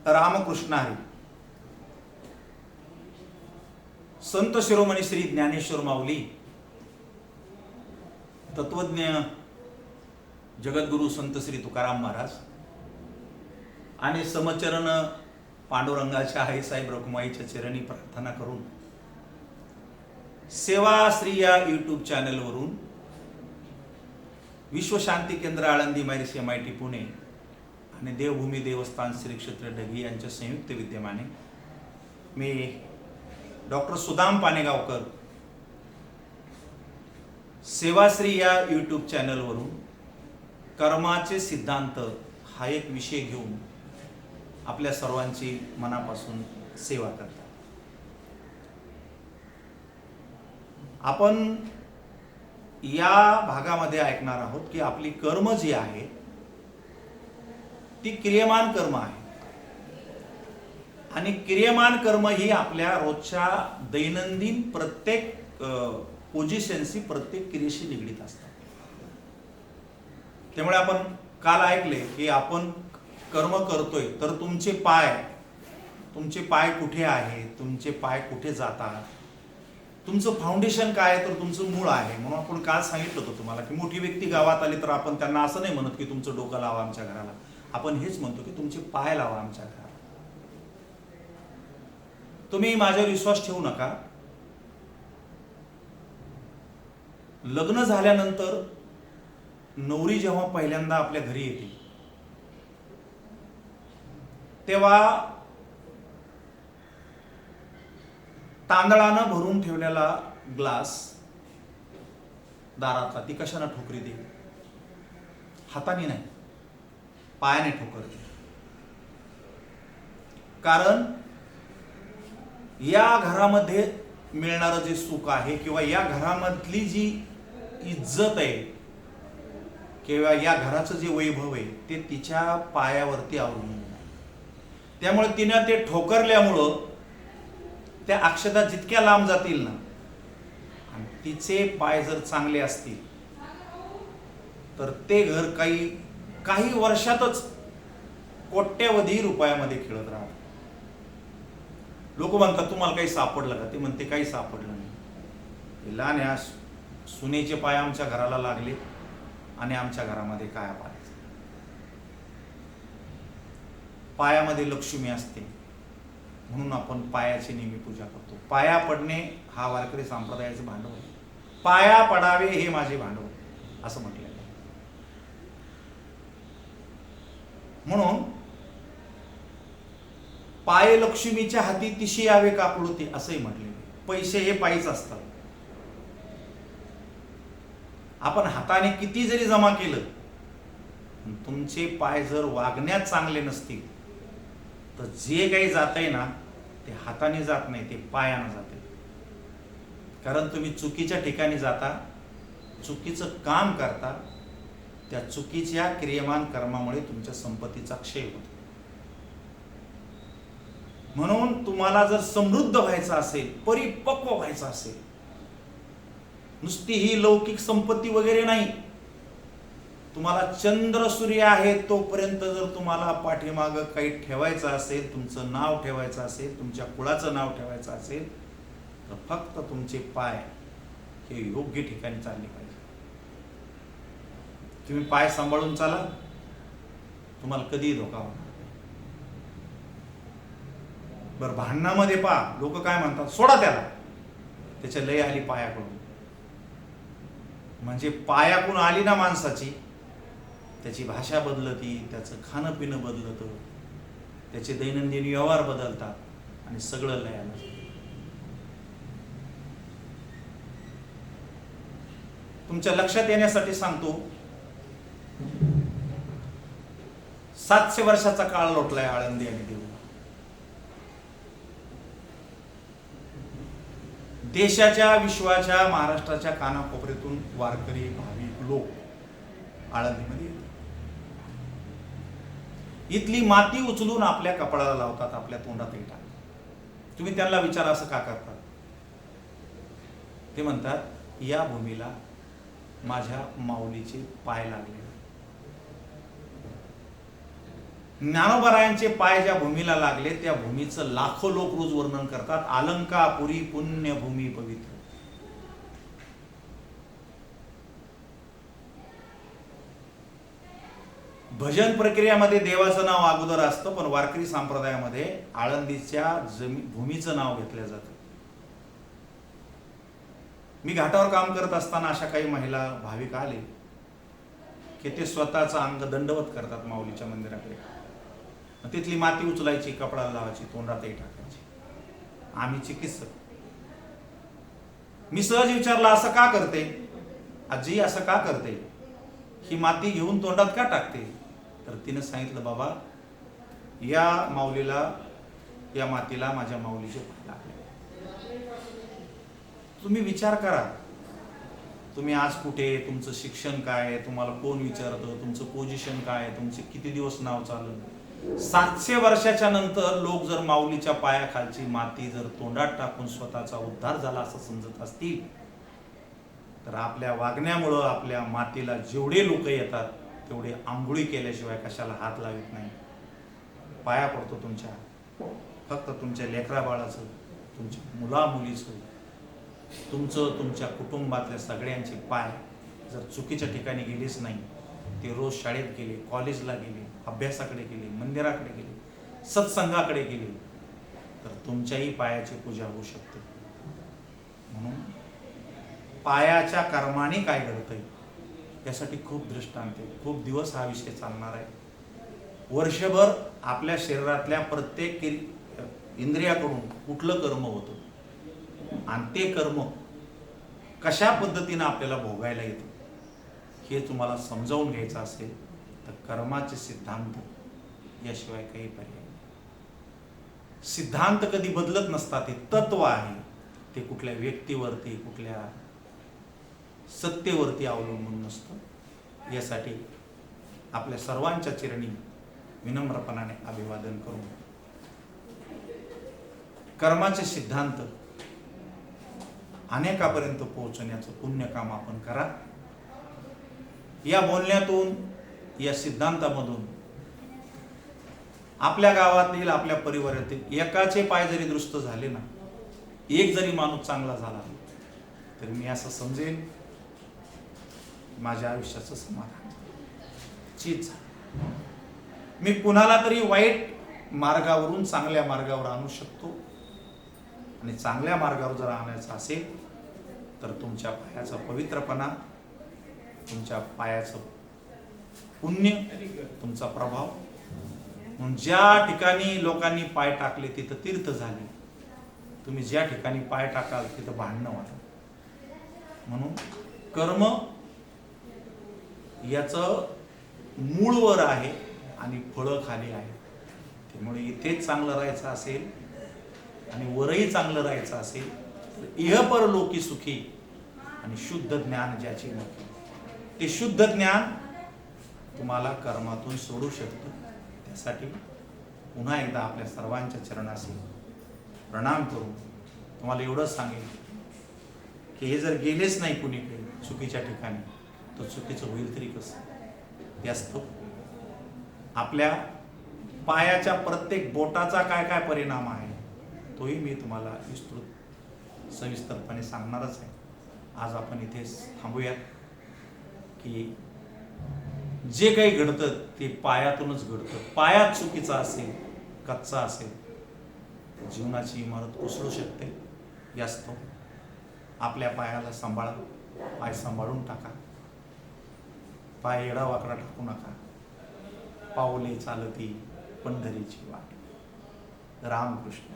रामकृष्ण हरी. संत शिरोमणी श्री ज्ञानेश्वर माऊली, तत्वज्ञ जगद्गुरु संत श्री तुकाराम महाराज आणि समचरण पांडुरंगाच्या आईसाहेब रखुमाईच्या चरणी प्रार्थना करून सेवा श्री या यूट्यूब चॅनलवरून विश्व शांती केंद्र आळंदी मायरिस MIT पुणे आणि देवभूमी देवस्थान श्री क्षेत्र ढगी यांच्या संयुक्त विद्यमाने मी डॉक्टर सुदाम पानेगावकर सेवाश्री या यूट्यूब चॅनलवरून कर्माचे सिद्धांत हा एक विषय घेऊन आपल्या सर्वांची मनापासून सेवा करतात. आपण या भागामध्ये ऐकणार आहोत की आपली कर्म जी आहे ती क्रियमान कर्म आहे आणि क्रियमान कर्म ही आपल्या रोजच्या दैनंदिन प्रत्येक पोझिशनशी, प्रत्येक क्रियेशी निगडीत असतात. त्यामुळे आपण काल ऐकले की आपण कर्म करतोय तर तुमचे पाय कुठे आहे, तुमचे पाय कुठे जातात, तुमचं फाउंडेशन काय आहे, तर तुमचं मूळ आहे. म्हणून आपण काल सांगितलं होतं तुम्हाला की मोठी व्यक्ती गावात आली तर आपण त्यांना असं नाही म्हणत की तुमचं डोकं लावा आमच्या घराला, आपण हेच म्हणतो की तुमचे पाय लावा आमच्या घराला. तुम्ही माझ्यावर विश्वास ठेवू नका. लग्न झाल्यानंतर नवरी जेव्हा पहिल्यांदा आपल्या घरी येते तेव्हा तांदळानं भरून ठेवलेला ग्लास दारातला ती कशाने ठोकरी दे? हाताने नाही, पायाने ठोकरते. कारण या घरामध्ये मिळणारं जे सुख आहे किंवा या घरामधली जी इज्जत आहे किंवा या घराचं जे वैभव आहे ते तिच्या पायावरती अवलंबून आहे. त्यामुळे तिनं ते ठोकरल्यामुळं त्या अक्षता जितक्या लांब जातील ना आणि तिचे पाय जर चांगले असतील तर ते घर काही वर्षातच कोट्यवधी रुपयामध्ये खेळत राहतं. लोक म्हणतात तुम्हाला काही सापडलं का? ते म्हणते काही सापडलं नाही. लहान या सुनेचे पाय आमच्या घराला लागले आणि आमच्या घरामध्ये काय पाहायचं? पायामध्ये लक्ष्मी असते म्हणून आपण पायाची नेहमी पूजा करतो. पाया पडणे हा वारकरी संप्रदायाचे भांडवल आहे. पाया पडावे हे माझे भांडवल असं म्हटलेलं आहे. म्हणून पाय लक्ष्मीच्या हाती तिशी यावे कापडोती असंही म्हटलेलं आहे. पैसे हे पायीच असतात. आपण हाताने किती जरी जमा केलं, तुमचे पाय जर वागण्यात चांगले नसतील तर जे काही जातंय ना ते हाताने जात नाही, ते पायाने जाते. कारण तुम्ही चुकीच्या ठिकाणी जाता, चुकीचं काम करता, त्या चुकीच्या क्रियमान कर्मामुळे तुमच्या संपत्तीचा क्षय होतो. म्हणून तुम्हाला जर समृद्ध व्हायचं असेल, परिपक्व व्हायचं असेल, नुसती ही लौकिक संपत्ती वगैरे नाही, तुम्हाला चंद्र सूर्य आहे तोपर्यंत जर तुम्हाला पाठीमागं काही ठेवायचं असेल, तुमचं नाव ठेवायचं असेल, तुमच्या कुळाचं नाव ठेवायचं असेल तर फक्त तुमचे पाय हे योग्य ठिकाणी चालले पाहिजे. तुम्ही पाय सांभाळून चाला, तुम्हाला कधीही धोका होणार. बरं, भांडणामध्ये पहा लोक काय म्हणतात, सोडा त्याला, त्याच्या लय आली पायाकडून. म्हणजे पायाकडून आली ना माणसाची, त्याची भाषा बदलती, त्याचं खाणं पिणं बदलतं, त्याचे दैनंदिन व्यवहार बदलतात आणि सगळं लयाला जातं. तुमच्या लक्षात येण्यासाठी सांगतो, 700 वर्षाचा काळ लोटलाय आळंदी आणि देऊळ. देशाच्या, विश्वाच्या, महाराष्ट्राच्या कानाकोपऱ्यातून वारकरी भाविक लोक आळंदीमध्ये येतात. इथली माती उचलून आपल्या कपाळाला लावतात, आपल्या तोंडात टाकतात. तुम्ही त्यांना विचारा असं का करतात? ते म्हणतात या भूमीला माझ्या माऊलीचे पाय लागले. ज्ञानोबरायांचे पाय ज्या भूमीला लागले त्या भूमीचं लाखो लोक रोज वर्णन करतात. अलंकापुरी पुण्यभूमी पवित्र. भजन प्रक्रियामध्ये देवाचं नाव अगोदर असतं, पण वारकरी संप्रदायामध्ये आळंदीच्या भूमीचं नाव घेतलं जातं. मी घाटावर काम करत असताना अशा काही महिला भाविक आले की ते स्वतःचं अंग दंडवत करतात माऊलीच्या मंदिराकडे. तिथली माती उचलायची, कपडाला लावायची, तोंडातही टाकायची. आम्ही चिकित्सक. मी सहज विचारलं, असं का करते आजी, असं का करते, ही माती घेऊन तोंडात का टाकते? तर तिने सांगितलं, बाबा या माऊलीला, या मातीला माझ्या माऊलीचे पाय लागले. तुम्ही विचार करा, तुम्ही आज कुठे, तुमचं शिक्षण काय, तुम्हाला कोण विचारतं, तुमचं पोझिशन काय, तुमचे किती दिवस नाव चाललं. 700 वर्षाच्या नंतर लोक जर माऊलीच्या पायाखालची माती जर तोंडात टाकून स्वतःचा उद्धार झाला असं समजत असतील, तर आपल्या वागण्यामुळं आपल्या मातीला जेवढे लोक येतात तेवढे आंघोळी केल्याशिवाय कशाला हात लावित नाही. पाया पडतो तुमच्या, फक्त तुमच्या लेकरा बाळाचं, तुमच्या मुला मुलीचं, तुमचं, तुमच्या कुटुंबातल्या सगळ्यांचे पाय जर चुकीच्या ठिकाणी गेलेच नाही, ते रोज शाळेत गेले, कॉलेजला गेले, अभ्यासाकडे गेले, मंदिराकडे गेले, सत्संगाकडे गेले, तर तुमच्याही पायाची पूजा होऊ शकते. म्हणून पायाच्या कर्माने काय घडतंय यासाठी खूप दृष्टांत आहे. खूप दिवस हा विषय चालणार आहे. वर्षभर आपल्या शरीरातल्या प्रत्येक इंद्रियाकडून कुठलं कर्म होतं आणि ते कर्म कशा पद्धतीनं आपल्याला भोगायला येतं हे तुम्हाला समजावून घ्यायचं असेल तर कर्माचे सिद्धांत याशिवाय काही पर्याय नाही. सिद्धांत कधी बदलत नसतात. ते तत्व आहे, ते कुठल्या व्यक्तीवरती, कुठल्या सत्तेवरती अवलंबून नसतं. यासाठी आपल्या सर्वांच्या चरणी विनम्रपणाने अभिवादन करून कर्माचे सिद्धांत अनेकापर्यंत पोहोचण्याचं पुण्य काम आपण करा. या बोलण्यातून, या सिद्धांतामधून आपल्या गावातील, आपल्या परिवारातील एकाचे पाय जरी दुरुस्त झाले ना, एक जरी माणूस चांगला झाला, तर मी असं समजेन माझ्या आयुष्याचं समाधान चीज. मी कुणाला तरी वाईट मार्गावरून चांगल्या मार्गावर आणू शकतो. आणि चांगल्या मार्गावर जर आणायचं असेल तर तुमच्या पायाचा पवित्रपणा, तुमच्या पायाचं पुण्य, तुमचा प्रभाव. म्हणून ज्या ठिकाणी लोकांनी पाय टाकले तिथं तीर्थ झाले. तुम्ही ज्या ठिकाणी पाय टाकाल तिथं भांडणं व्हाल. म्हणून कर्म याचं मूळ वर आहे आणि फळं खाली आहे. त्यामुळे इथेच चांगलं राहायचं असेल आणि वरही चांगलं राहायचं असेल तर इहपर लोकी सुखी आणि शुद्ध ज्ञान ज्याची मुखी. ते शुद्ध ज्ञान तुम्हाला कर्मातून सोडू शकतं. त्यासाठी पुन्हा एकदा आपल्या सर्वांच्या चरणाशी प्रणाम करून तुम्हाला एवढंच सांगेल की हे जर गेलेच नाही कुणीकडे चुकीच्या ठिकाणी तर चुकीचं होईल तरी कसं. जास्त आपल्या पायाच्या प्रत्येक बोटाचा काय काय परिणाम आहे तोही मी तुम्हाला विस्तृत सविस्तरपणे सांगणारच आहे. आज आपण इथेच थांबूयात की जे काही घडतं ते पायातूनच घडतं. पायात चुकीचा असेल, कच्चा असेल, जीवनाची इमारत कोसळू शकते. जास्त आपल्या पायाला सांभाळा, पाय सांभाळून टाका, पाय एडा वाकडा टाकू नका. पाऊले चालती पंढरीची वाट. रामकृष्ण.